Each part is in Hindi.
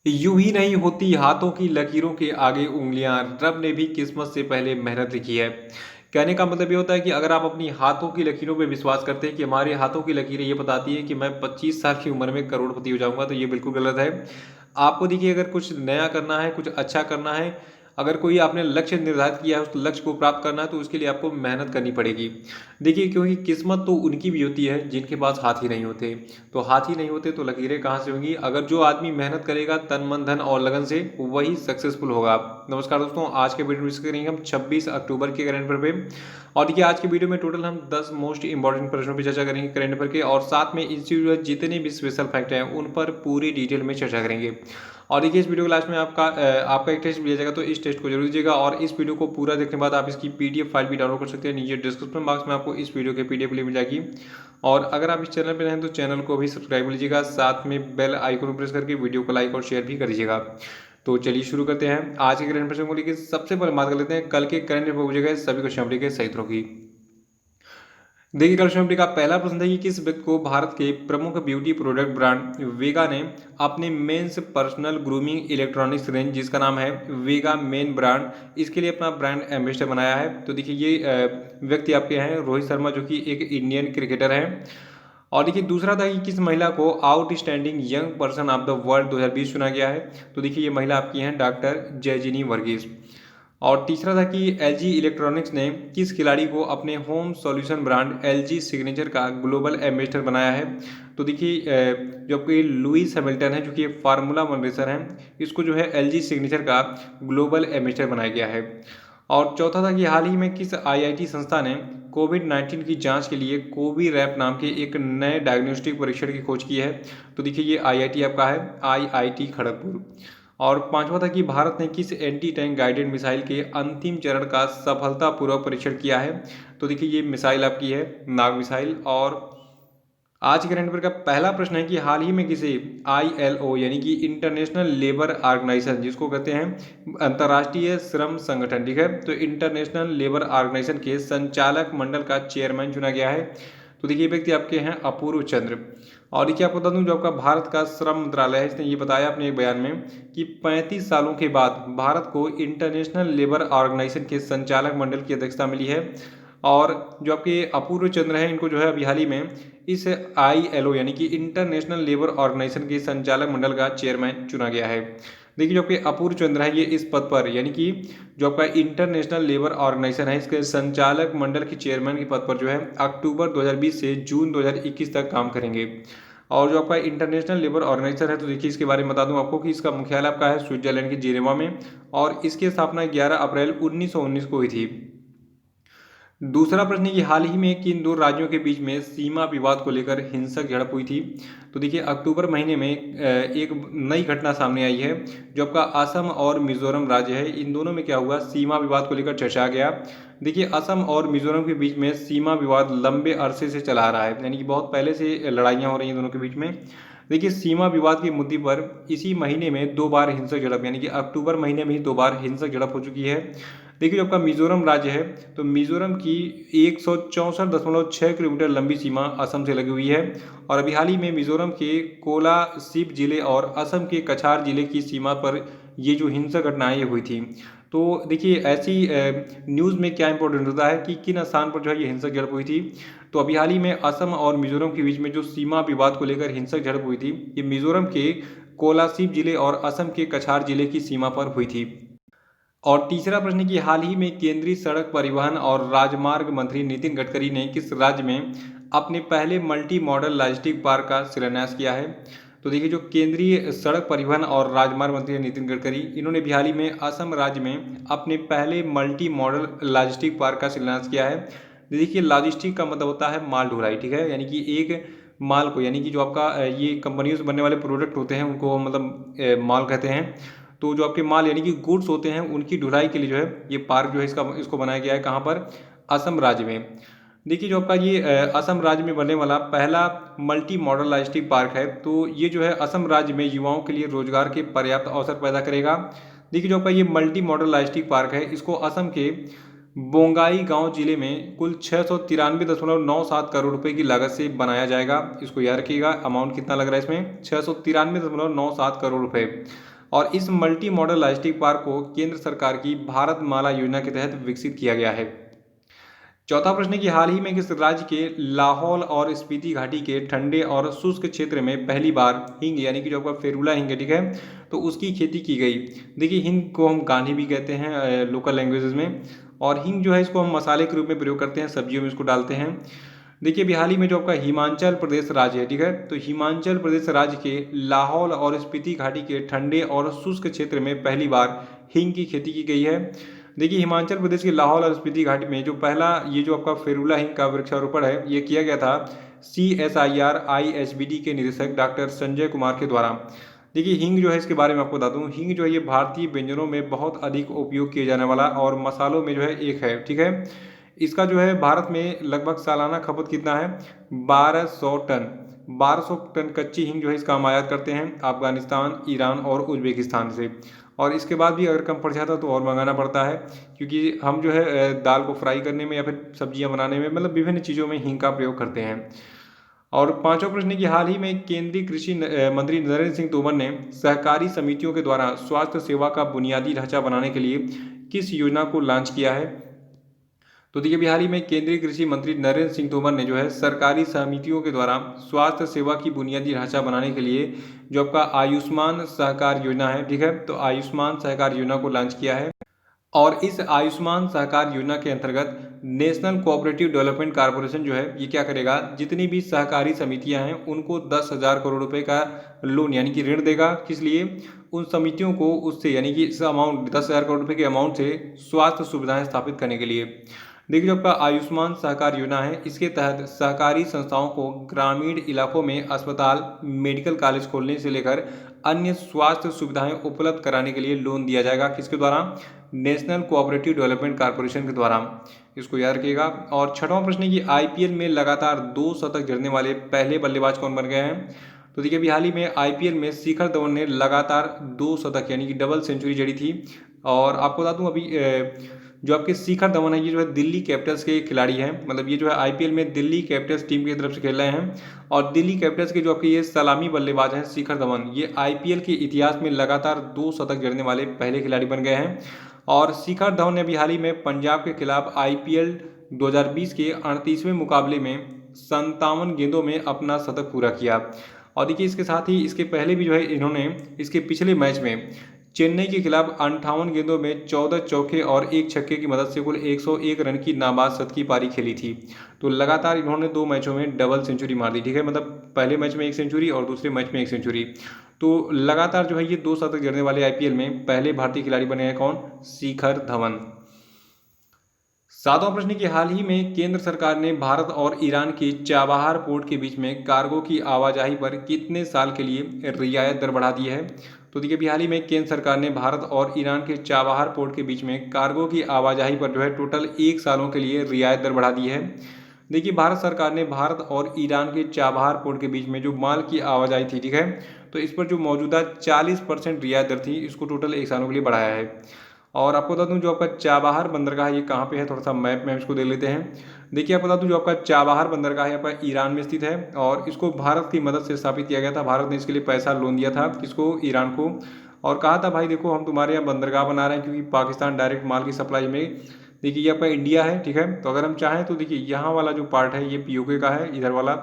यूं ही नहीं होती हाथों की लकीरों के आगे उंगलियां, रब ने भी किस्मत से पहले मेहनत लिखी है। कहने का मतलब ये होता है कि अगर आप अपनी हाथों की लकीरों पे विश्वास करते हैं कि हमारे हाथों की लकीरें ये बताती है कि मैं 25 साल की उम्र में करोड़पति हो जाऊंगा, तो ये बिल्कुल गलत है। आपको देखिए, अगर कुछ नया करना है, कुछ अच्छा करना है, अगर कोई आपने लक्ष्य निर्धारित किया है, उस लक्ष्य को प्राप्त करना है, तो उसके लिए आपको मेहनत करनी पड़ेगी। देखिए, क्योंकि किस्मत तो उनकी भी होती है जिनके पास हाथ ही नहीं होते। तो हाथ ही नहीं होते तो लकीरें कहाँ से होंगी? अगर जो आदमी मेहनत करेगा तन मन धन और लगन से, वही सक्सेसफुल होगा। नमस्कार दोस्तों, आज के वीडियो में डिस्कस करेंगे हम 26 अक्टूबर के करंट अफेयर पे। और देखिए, आज के वीडियो में टोटल हम 10 मोस्ट इंपॉर्टेंट प्रश्नों पर चर्चा करेंगे करंट अफेयर के, और साथ में इंस्टीट्यूट जितने भी स्पेशल फैक्ट हैं उन पर पूरी डिटेल में चर्चा करेंगे। और देखिए, इस वीडियो के लास्ट में आपका एक टेस्ट लिया जाएगा, तो इस टेस्ट को जरूर दीजिएगा। और इस वीडियो को पूरा देखने के बाद आप इसकी पीडीएफ फाइल भी डाउनलोड कर सकते हैं। नीचे डिस्क्रिप्शन बॉक्स में आपको इस वीडियो की पीडीएफ लिंक मिल जाएगी। और अगर आप इस चैनल पर नए हैं तो चैनल को भी सब्सक्राइब कर लीजिएगा, साथ में बेल आइकन को प्रेस करके वीडियो को लाइक और शेयर भी कर दीजिएगा। तो चलिए शुरू करते हैं आज के करंट अफेयर को लेकर। सबसे पहले बात कर लेते हैं कल के करंट अफेयर पूछे गए सभी क्वेश्चन के सही उत्तरों की। देखिए, कल का पहला प्रश्न था कि किस व्यक्ति को भारत के प्रमुख ब्यूटी प्रोडक्ट ब्रांड वेगा ने अपने men's personal grooming electronics range, जिसका नाम है वेगा मेन ब्रांड, इसके लिए अपना ब्रांड एम्बेसडर बनाया है? तो देखिए, ये व्यक्ति आपके हैं रोहित शर्मा, जो कि एक इंडियन क्रिकेटर हैं। और देखिए, दूसरा था कि किस महिला को outstanding young person of the world 2020 चुना गया है? तो देखिए, ये महिला आपकी हैं डॉक्टर जयजिनी वर्गीस। और तीसरा था कि एलजी इलेक्ट्रॉनिक्स ने किस खिलाड़ी को अपने home solution brand LG signature का ग्लोबल एम्बेसडर बनाया है? तो देखिए, जो आपके लुइस हैमिल्टन है, जो कि फार्मूला वन रेसर हैं, इसको जो है एलजी सिग्नेचर का ग्लोबल एम्बेसडर बनाया गया है। और चौथा था कि हाल ही में किस आईआईटी संस्था ने कोविड-19 की जांच के लिए कोविरैप नाम के एक नए डायग्नोस्टिक परीक्षण की खोज की है? तो देखिए, ये आईआईटी आपका है आईआईटी खड़गपुर। और पांचवा था कि भारत ने किस एंटी टैंक गाइडेड मिसाइल के अंतिम चरण का सफलतापूर्वक परीक्षण किया है? तो देखिए, ये मिसाइल आपकी है नाग मिसाइल। और आज के करंट अफेयर का पहला प्रश्न है कि हाल ही में किसे आईएलओ यानी कि इंटरनेशनल लेबर ऑर्गेनाइजेशन, जिसको कहते हैं अंतर्राष्ट्रीय श्रम संगठन, ठीक है, तो इंटरनेशनल लेबर ऑर्गेनाइजेशन के संचालक मंडल का चेयरमैन चुना गया है? तो देखिए, व्यक्ति आपके हैं अपूर्व चंद्र। और देखिए, आपको बता दूं, जो आपका भारत का श्रम मंत्रालय है, इसने ये बताया अपने एक बयान में कि 35 सालों के बाद भारत को इंटरनेशनल लेबर ऑर्गेनाइजेशन के संचालक मंडल की अध्यक्षता मिली है। और जो आपके अपूर्व चंद्र हैं, इनको जो है अभी हाल ही में इस आईएलओ यानी कि इंटरनेशनल लेबर ऑर्गेनाइजेशन के संचालक मंडल का चेयरमैन चुना गया है। देखिए, जो आपके अपूर्व चंद्र है, ये इस पद पर यानी कि जो आपका इंटरनेशनल लेबर ऑर्गेनाइजेशन है, इसके संचालक मंडल के चेयरमैन के पद पर जो है अक्टूबर 2020 से जून 2021 तक काम करेंगे। और जो आपका इंटरनेशनल लेबर ऑर्गेनाइजेशन है, तो देखिए, इसके बारे में बता दूं आपको कि इसका मुख्यालय आपका है स्विट्जरलैंड के जिनेवा में, और इसकी स्थापना 11 अप्रैल 1919 को हुई थी। दूसरा प्रश्न है कि हाल ही में किन दो राज्यों के बीच में सीमा विवाद को लेकर हिंसक झड़प हुई थी? तो देखिए, अक्टूबर महीने में एक नई घटना सामने आई है। जो आपका असम और मिजोरम राज्य है, इन दोनों में क्या हुआ, सीमा विवाद को लेकर चर्चा गया। देखिए, असम और मिजोरम के बीच में सीमा विवाद लंबे अरसे से चला आ रहा है, यानी कि बहुत पहले से लड़ाइयाँ हो रही हैं दोनों के बीच में। देखिए, सीमा विवाद के मुद्दे पर इसी महीने में दो बार हिंसक झड़प, यानी कि अक्टूबर महीने में ही दो बार हिंसक झड़प हो चुकी है। देखिए, जो आपका मिजोरम राज्य है, तो मिजोरम की 164.6 किलोमीटर लंबी सीमा असम से लगी हुई है। और अभी हाल ही में मिजोरम के कोलासिब जिले और असम के कछार जिले की सीमा पर ये जो हिंसक घटनाएं ये हुई थी। तो देखिए, ऐसी न्यूज़ में क्या इंपॉर्टेंट होता है कि किन स्थान पर जो है ये हिंसक झड़प हुई थी। तो अभी हाल ही में असम और मिजोरम के बीच में जो सीमा विवाद को लेकर हिंसक झड़प हुई थी, ये मिजोरम के कोलासिब जिले और असम के कछार जिले की सीमा पर हुई थी। और तीसरा प्रश्न कि हाल ही में केंद्रीय सड़क परिवहन और राजमार्ग मंत्री नितिन गडकरी ने किस राज्य में अपने पहले मल्टी मॉडल लॉजिस्टिक पार्क का शिलान्यास किया है? तो देखिए, जो केंद्रीय सड़क परिवहन और राजमार्ग मंत्री नितिन गडकरी, इन्होंने भी हाल ही में असम राज्य में अपने पहले मल्टी मॉडल लॉजिस्टिक पार्क का शिलान्यास किया है। देखिए, लॉजिस्टिक का मतलब होता है माल ढुलाई, ठीक है, यानी कि एक माल को, यानी कि जो आपका ये कंपनियों से बनने वाले प्रोडक्ट होते हैं उनको मतलब माल कहते हैं। तो जो आपके माल यानी कि गुड्स होते हैं, उनकी ढुलाई के लिए जो है ये पार्क जो है इसको बनाया गया है। कहाँ पर? असम राज्य में। देखिए, जो आपका ये असम राज्य में बनने वाला पहला मल्टी मॉडल लॉजिस्टिक पार्क है, तो ये जो है असम राज्य में युवाओं के लिए रोजगार के पर्याप्त अवसर पैदा करेगा। देखिए, जो आपका ये मल्टी मॉडल लॉजिस्टिक पार्क है, इसको असम के बोंगाई गांव जिले में कुल 693.97 करोड़ रुपए की लागत से बनाया जाएगा। इसको याद रखिएगा, अमाउंट कितना लग रहा है इसमें, 693.97 करोड़ रुपए। और इस मल्टी मॉडल लॉजिस्टिक पार्क को केंद्र सरकार की भारत माला योजना के तहत विकसित किया गया है। चौथा प्रश्न है कि हाल ही में किस राज्य के लाहौल और स्पीति घाटी के ठंडे और शुष्क क्षेत्र में पहली बार हींग यानी कि जो आपका फेरुला हींग है, ठीक है, तो उसकी खेती की गई। देखिए हींग को हम गांधी भी कहते हैं लोकल लैंग्वेजेस में, और हींग जो है इसको हम मसाले के रूप में प्रयोग करते हैं, सब्जियों में इसको डालते हैं। देखिए अभी हाल ही में जो आपका हिमाचल प्रदेश राज्य है, ठीक है, तो हिमाचल प्रदेश राज्य के लाहौल और स्पीति घाटी के ठंडे और शुष्क क्षेत्र में पहली बार हींग की खेती की गई है। देखिए हिमाचल प्रदेश के लाहौल और स्पीति घाटी में जो पहला ये जो आपका फेरुला हींग का वृक्षारोपण है ये किया गया था CSIR IHBD के निदेशक डॉक्टर संजय कुमार के द्वारा। देखिए हींग जो है इसके बारे में आपको बता दूं, हींग जो है ये भारतीय व्यंजनों में बहुत अधिक उपयोग किए जाने वाला और मसालों में जो है एक है, ठीक है। इसका जो है भारत में लगभग सालाना खपत कितना है, 1200 टन। 1200 टन कच्ची हींग जो है इसका हम आयात करते हैं अफगानिस्तान, ईरान और उज्बेकिस्तान से। और इसके बाद भी अगर कम पड़ जाता तो और मंगाना पड़ता है, क्योंकि हम जो है दाल को फ्राई करने में या फिर सब्जियां बनाने में मतलब विभिन्न चीज़ों में हींग का प्रयोग करते हैं। और पांचवा प्रश्न है कि हाल ही में केंद्रीय कृषि मंत्री नरेंद्र सिंह तोमर ने सहकारी समितियों के द्वारा स्वास्थ्य सेवा का बुनियादी ढांचा बनाने के लिए किस योजना को लॉन्च किया है। तो देखिए अभी हाल ही में केंद्रीय कृषि मंत्री नरेंद्र सिंह तोमर ने जो है सरकारी समितियों के द्वारा स्वास्थ्य सेवा की बुनियादी ढांचा बनाने के लिए जो आपका आयुष्मान सहकार योजना है, ठीक है, तो आयुष्मान सहकार योजना को लॉन्च किया है। और इस आयुष्मान सहकार योजना के अंतर्गत नेशनल कोऑपरेटिव डेवलपमेंट कॉर्पोरेशन जो है ये क्या करेगा, जितनी भी सहकारी समितियां हैं उनको 10,000 करोड़ रुपए का लोन यानी कि ऋण देगा। किस लिए, उन समितियों को उससे यानी कि इस अमाउंट 10,000 करोड़ रुपए के अमाउंट से स्वास्थ्य सुविधाएं स्थापित करने के लिए। देखिए जो आपका आयुष्मान सहकार योजना है इसके तहत सहकारी संस्थाओं को ग्रामीण इलाकों में अस्पताल, मेडिकल कॉलेज खोलने से लेकर अन्य स्वास्थ्य सुविधाएं उपलब्ध कराने के लिए लोन दिया जाएगा। किसके द्वारा, नेशनल कोऑपरेटिव डेवलपमेंट कॉर्पोरेशन के द्वारा। इसको याद रखिएगा। और छठवां प्रश्न है कि IPL में लगातार 2 शतक जड़ने वाले पहले बल्लेबाज कौन बन गए हैं। तो देखिए अभी हाल ही में IPL में शिखर धवन ने लगातार 2 शतक यानी कि डबल सेंचुरी जड़ी थी। और आपको बता दूं अभी जो आपके शिखर धवन है ये जो है दिल्ली कैपिटल्स के खिलाड़ी हैं, मतलब ये जो है IPL में दिल्ली कैपिटल्स टीम की तरफ से खेल रहे हैं। और दिल्ली कैपिटल्स के जो आपके ये सलामी बल्लेबाज हैं शिखर धवन, ये IPL के इतिहास में लगातार 2 शतक जड़ने वाले पहले खिलाड़ी बन गए हैं। और शिखर धवन ने अभी हाल ही में पंजाब के खिलाफ IPL 2020 के 38वें मुकाबले में 57 गेंदों में अपना शतक पूरा किया। और देखिए इसके साथ ही इसके पहले भी जो है इन्होंने इसके पिछले मैच में चेन्नई के खिलाफ 58 गेंदों में 14 चौके और 1 छक्के की मदद से कुल 101 रन की नाबाद शतकीय पारी खेली थी। तो लगातार इन्होंने 2 मैचों में डबल सेंचुरी मार दी, ठीक है, मतलब पहले मैच में 1 सेंचुरी और दूसरे मैच में 1 सेंचुरी। तो लगातार जो है ये 2 शतक जड़ने वाले IPL में पहले भारतीय खिलाड़ी बने हैं कौन, शिखर धवन। सातवां प्रश्न कि हाल ही में केंद्र सरकार ने भारत और ईरान के चाबहार पोर्ट के बीच में कार्गो की आवाजाही पर कितने साल के लिए रियायत दर बढ़ा दी है। तो देखिए अभी हाल ही में केंद्र सरकार ने भारत और ईरान के चाबहार पोर्ट के बीच में कार्गो की आवाजाही पर जो है टोटल 1 सालों के लिए रियायत दर बढ़ा दी है। देखिए भारत सरकार ने भारत और ईरान के चाबहार पोर्ट के बीच में जो माल की आवाजाही थी, ठीक है, तो इस पर जो मौजूदा 40% रियायत दर थी इसको टोटल 1 सालों के लिए बढ़ाया है। और आपको बता दूं जो आपका चाबहार बंदरगाह है ये कहाँ पे है, थोड़ा सा मैप में इसको देख लेते हैं। देखिए आपको बता दूं जो आपका चाबहार बंदरगाह है आपका ईरान में स्थित है और इसको भारत की मदद से स्थापित किया गया था। भारत ने इसके लिए पैसा लोन दिया था, किसको, ईरान को, और कहा था भाई देखो हम तुम्हारे यहाँ बंदरगाह बना रहे हैं क्योंकि पाकिस्तान डायरेक्ट माल की सप्लाई में, देखिए ये आपका इंडिया है, ठीक है, तो अगर हम चाहें तो देखिए यहाँ वाला जो पार्ट है ये POK का है, इधर वाला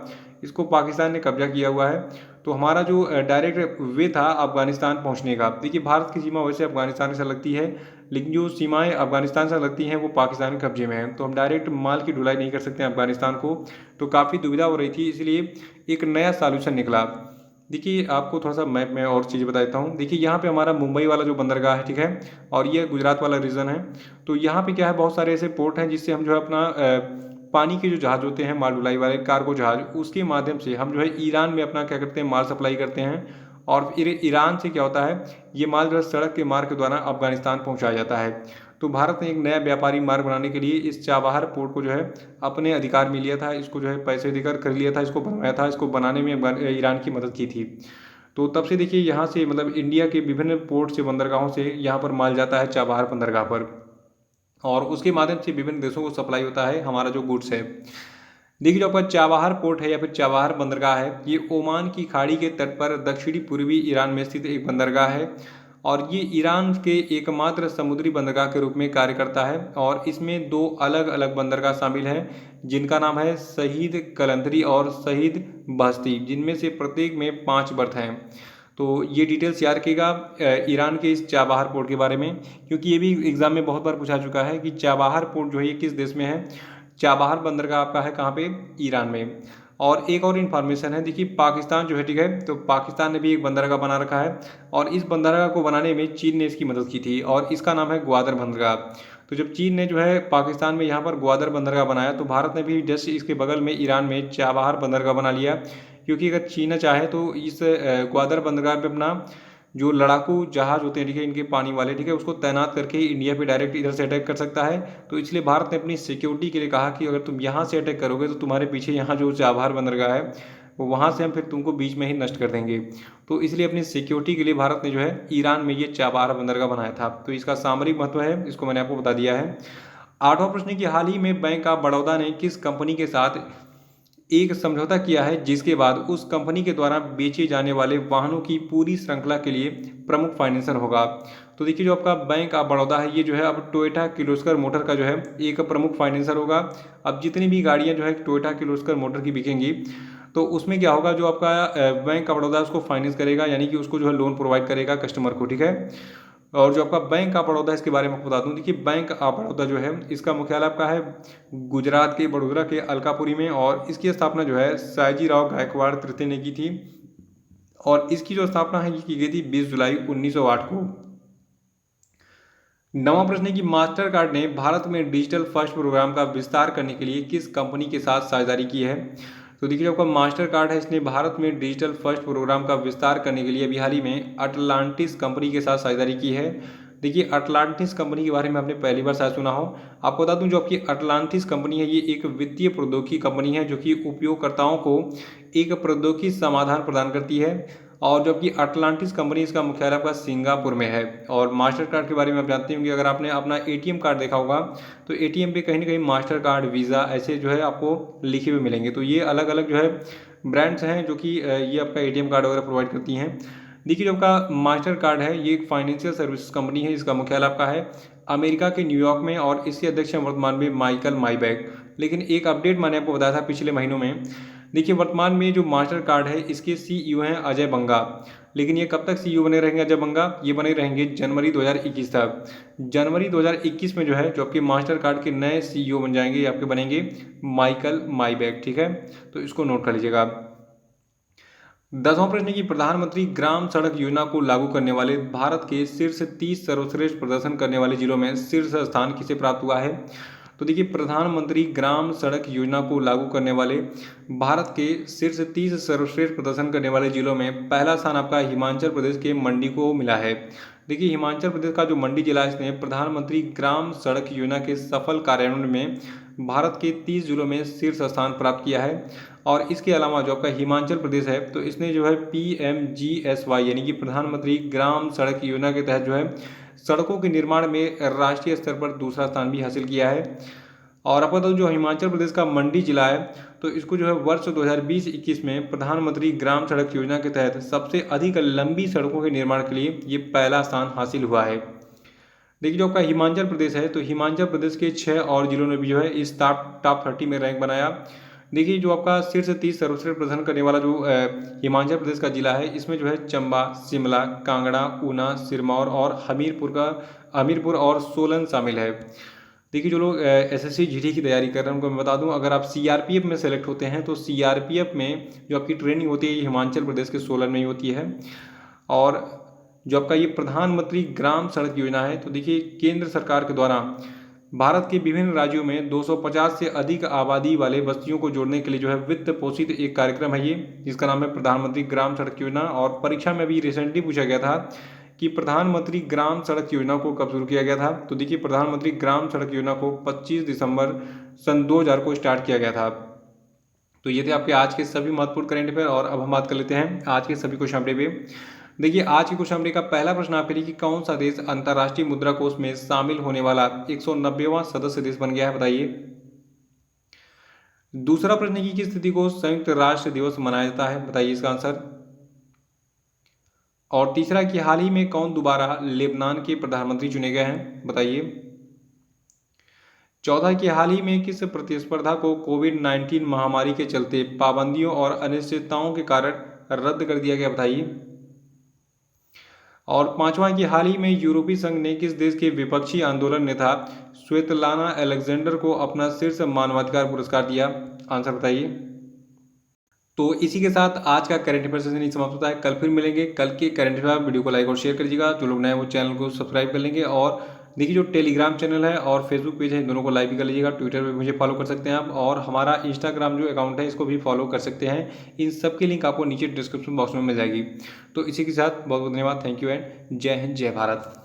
इसको पाकिस्तान ने कब्जा किया हुआ है। तो हमारा जो डायरेक्ट वे था अफगानिस्तान पहुंचने का, देखिए भारत की सीमा वैसे अफगानिस्तान से लगती है लेकिन जो सीमाएं अफगानिस्तान से लगती हैं वो पाकिस्तान के कब्जे में हैं, तो हम डायरेक्ट माल की ढुलाई नहीं कर सकते हैं अफगानिस्तान को। तो काफ़ी दुविधा हो रही थी, इसलिए एक नया सॉल्यूशन निकला। देखिए आपको थोड़ा सा मैप में और चीज़ बता देता हूँ। देखिए यहाँ पे हमारा मुंबई वाला जो बंदरगाह है, ठीक है, और ये गुजरात वाला रीजन है। तो यहाँ पे क्या है, बहुत सारे ऐसे पोर्ट हैं जिससे हम जो है अपना पानी के जो जहाज होते हैं माल ढुलाई वाले कार्गो जहाज, उसके माध्यम से हम जो है ईरान में अपना क्या करते हैं, माल सप्लाई करते हैं। और फिर ईरान से क्या होता है, ये माल जो है सड़क के मार्ग के द्वारा अफगानिस्तान पहुंचाया जाता है। तो भारत ने एक नया व्यापारी मार्ग बनाने के लिए इस चाबहार पोर्ट को जो है अपने अधिकार में लिया था, इसको जो है पैसे देकर खरीद लिया था, इसको बनवाया था, इसको बनाने में ईरान की मदद की थी। तो तब से देखिए यहाँ से मतलब इंडिया के विभिन्न पोर्ट से, बंदरगाहों से यहाँ पर माल जाता है चाबहार बंदरगाह पर, और उसके माध्यम से विभिन्न देशों को सप्लाई होता है हमारा जो गुड्स है। देखिए जो आपका चाबहार पोर्ट है या फिर चाबहार बंदरगाह है, ये ओमान की खाड़ी के तट पर दक्षिणी पूर्वी ईरान में स्थित एक बंदरगाह है। और ये ईरान के एकमात्र समुद्री बंदरगाह के रूप में कार्य करता है और इसमें दो अलग अलग बंदरगाह शामिल हैं जिनका नाम है शहीद कलंदरी और शहीद बहस्ती, जिनमें से प्रत्येक में 5 बर्थ हैं। तो ये डिटेल्स याद रखिएगा ईरान के इस चाबहार पोर्ट के बारे में, क्योंकि ये भी एग्जाम में बहुत बार पूछा चुका है कि चाबहार पोर्ट जो है ये किस देश में है। चाबहार बंदरगाह आपका है कहाँ पे, ईरान में। और एक और इन्फॉर्मेशन है, देखिए पाकिस्तान जो है, ठीक है, तो पाकिस्तान ने भी एक बंदरगाह बना रखा है और इस बंदरगाह को बनाने में चीन ने इसकी मदद की थी और इसका नाम है ग्वादर बंदरगाह। तो जब चीन ने जो है पाकिस्तान में यहाँ पर ग्वादर बंदरगाह बनाया तो भारत ने भी जस्ट इसके बगल में ईरान में चाबहार बंदरगाह बना लिया, क्योंकि अगर चीन चाहे तो इस ग्वादर बंदरगाह पे अपना जो लड़ाकू जहाज होते हैं, ठीक है, इनके पानी वाले, ठीक है, उसको तैनात करके इंडिया पे डायरेक्ट इधर से अटैक कर सकता है। तो इसलिए भारत ने अपनी सिक्योरिटी के लिए कहा कि अगर तुम यहाँ से अटैक करोगे तो तुम्हारे पीछे यहाँ जो चाबहार बंदरगाह है वो वहाँ से हम फिर तुमको बीच में ही नष्ट कर देंगे। तो इसलिए अपनी सिक्योरिटी के लिए भारत ने जो है ईरान में ये चाबहार बंदरगाह बनाया था। तो इसका सामरिक महत्व है, इसको मैंने आपको बता दिया है। 8वां प्रश्न की हाल ही में बैंक ऑफ बड़ौदा ने किस कंपनी के साथ एक समझौता किया है जिसके बाद उस कंपनी के द्वारा बेचे जाने वाले वाहनों की पूरी श्रृंखला के लिए प्रमुख फाइनेंसर होगा। तो देखिए जो आपका बैंक ऑफ बड़ौदा है ये जो है अब टोयोटा किर्लोस्कर मोटर का जो है एक प्रमुख फाइनेंसर होगा। अब जितनी भी गाड़ियां जो है टोयोटा किर्लोस्कर मोटर की बिकेंगी तो उसमें क्या होगा, जो आपका बैंक ऑफ बड़ौदा उसको फाइनेंस करेगा, यानी कि उसको जो है लोन प्रोवाइड करेगा कस्टमर को, ठीक है। और जो आपका बैंक ऑफ बड़ौदा इसके बारे में आपको बता दूं, देखिए बैंक ऑफ बड़ौदा जो है इसका मुख्यालय आपका है गुजरात के बड़ोदरा के अलकापुरी में और इसकी स्थापना जो है सयाजी राव गायकवाड़ तृतीय ने की थी और इसकी जो स्थापना है ये की गई थी 20 जुलाई 1908 को। 9वां प्रश्न है कि मास्टर कार्ड ने भारत में डिजिटल फर्स्ट प्रोग्राम का विस्तार करने के लिए किस कंपनी के साथ साझेदारी की है। तो देखिए जो आपका मास्टर कार्ड है इसने भारत में डिजिटल फर्स्ट प्रोग्राम का विस्तार करने के लिए अभी हाल ही में अटलांटिस कंपनी के साथ साझेदारी की है। देखिए अटलांटिस कंपनी के बारे में आपने पहली बार शायद सुना हो। आपको बता दूं जो आपकी अटलांटिस कंपनी है ये एक वित्तीय प्रौद्योगिकी कंपनी है जो कि उपयोगकर्ताओं को एक प्रौद्योगिकी समाधान प्रदान करती है और जो आपकी अटलांटिस कंपनी इसका मुख्यालय आपका सिंगापुर में है। और मास्टर कार्ड के बारे में आप जानते होंगे, अगर आपने अपना एटीएम कार्ड देखा होगा तो एटीएम पे कहीं ना कहीं मास्टर कार्ड, वीज़ा ऐसे जो है आपको लिखे हुए मिलेंगे। तो ये अलग अलग जो है ब्रांड्स हैं जो कि ये आपका एटीएम कार्ड वगैरह प्रोवाइड करती हैं। देखिए जो आपका मास्टर कार्ड है ये एक फाइनेंशियल सर्विस कंपनी है, इसका मुख्यालय आपका है अमेरिका के न्यूयॉर्क में और इसके अध्यक्ष हैं वर्तमान में माइकल माइबैक। लेकिन एक अपडेट मैंने आपको बताया था पिछले महीनों में, देखिए वर्तमान में जो मास्टर कार्ड है इसके सीईओ हैं अजय बंगा। लेकिन ये कब तक सीईओ बने रहेंगे अजय बंगा, ये बने रहेंगे जनवरी 2021 तक। जनवरी 2021 में जो है जो आपके मास्टर कार्ड के नए सीईओ बन जाएंगे, आपके बनेंगे माइकल माइबैक, ठीक है, तो इसको नोट कर लीजिएगा। 10वां प्रश्न की प्रधानमंत्री ग्राम सड़क योजना को लागू करने वाले भारत के शीर्ष 30 सर्वश्रेष्ठ प्रदर्शन करने वाले जिलों में शीर्ष स्थान किसे प्राप्त हुआ है। तो देखिए प्रधानमंत्री ग्राम सड़क योजना को लागू करने वाले भारत के शीर्ष 30 सर्वश्रेष्ठ प्रदर्शन करने वाले जिलों में पहला स्थान आपका हिमाचल प्रदेश के मंडी को मिला है। देखिए हिमाचल प्रदेश का जो मंडी जिला है इसने प्रधानमंत्री ग्राम सड़क योजना के सफल कार्यान्वयन में भारत के 30 जिलों में शीर्ष स्थान प्राप्त किया है। और इसके अलावा जो आपका हिमाचल प्रदेश है तो इसने जो है PMGSY यानी कि प्रधानमंत्री ग्राम सड़क योजना के तहत जो है सड़कों के निर्माण में राष्ट्रीय स्तर पर दूसरा स्थान भी हासिल किया है। और आपको बता दूं जो हिमाचल प्रदेश का मंडी जिला है तो इसको जो है वर्ष 2020-21 में प्रधानमंत्री ग्राम सड़क योजना के तहत सबसे अधिक लंबी सड़कों के निर्माण के लिए ये पहला स्थान हासिल हुआ है। देखिए जो आपका हिमाचल प्रदेश है तो हिमाचल प्रदेश के 6 और जिलों ने भी जो है इस टॉप 30 में रैंक बनाया। देखिए जो आपका शीर्ष 30 सर्वश्रेष्ठ प्रदर्शन करने वाला जो हिमाचल प्रदेश का जिला है इसमें जो है चंबा, शिमला, कांगड़ा, ऊना, सिरमौर और हमीरपुर और सोलन शामिल है। देखिए जो लोग SSC GD की तैयारी कर रहे हैं उनको मैं बता दूं, अगर आप CRPF में सेलेक्ट होते हैं तो CRPF में जो आपकी ट्रेनिंग होती है ये हिमाचल प्रदेश के सोलन में ही होती है। और जो आपका ये प्रधानमंत्री ग्राम सड़क योजना है तो देखिए केंद्र सरकार के द्वारा भारत के विभिन्न राज्यों में 250 से अधिक आबादी वाले बस्तियों को जोड़ने के लिए जो है वित्त पोषित एक कार्यक्रम है ये, जिसका नाम है प्रधानमंत्री ग्राम सड़क योजना। और परीक्षा में भी रिसेंटली पूछा गया था कि प्रधानमंत्री ग्राम सड़क योजना को कब शुरू किया गया था। तो देखिए प्रधानमंत्री ग्राम सड़क योजना को 25 दिसंबर सन 2000 को स्टार्ट किया गया था। तो ये थे आपके आज के सभी महत्वपूर्ण करेंट अफेयर और अब हम बात कर लेते हैं आज के सभी क्वेश्चन अपडेट पे। देखिए आज के क्वेश्चन अपडेट का पहला प्रश्न आपके लिए कि कौन सा देश अंतर्राष्ट्रीय मुद्रा कोष में शामिल होने वाला 190वां सदस्य देश बन गया है, बताइए। दूसरा प्रश्न की किस तिथि को संयुक्त राष्ट्र दिवस मनाया जाता है, बताइए इसका आंसर। और तीसरा कि हाल ही में कौन दोबारा लेबनान के प्रधानमंत्री चुने गए हैं, बताइए। चौथा कि हाल ही में किस प्रतिस्पर्धा को कोविड-19 महामारी के चलते पाबंदियों और अनिश्चितताओं के कारण रद्द कर दिया गया, बताइए। और पांचवा कि हाल ही में यूरोपीय संघ ने किस देश के विपक्षी आंदोलन नेता स्वेतलाना अलेक्जेंडर को अपना शीर्ष मानवाधिकार पुरस्कार दिया, आंसर बताइए। तो इसी के साथ आज का करंट अफेयर सेशन ही समाप्त होता है। कल फिर मिलेंगे। कल के करंट अफेयर वीडियो को लाइक और शेयर करिएगा। जो लोग नए हैं वो चैनल को सब्सक्राइब कर लेंगे। और देखिए, जो टेलीग्राम चैनल है और फेसबुक पेज है, इन दोनों को लाइक भी कर लीजिएगा। ट्विटर पे मुझे फॉलो कर सकते हैं आप, और हमारा इंस्टाग्राम जो अकाउंट है इसको भी फॉलो कर सकते हैं। इन सब की लिंक आपको नीचे डिस्क्रिप्शन बॉक्स में मिल जाएगी। तो इसी के साथ बहुत बहुत धन्यवाद। थैंक यू एंड जय हिंद, जय भारत।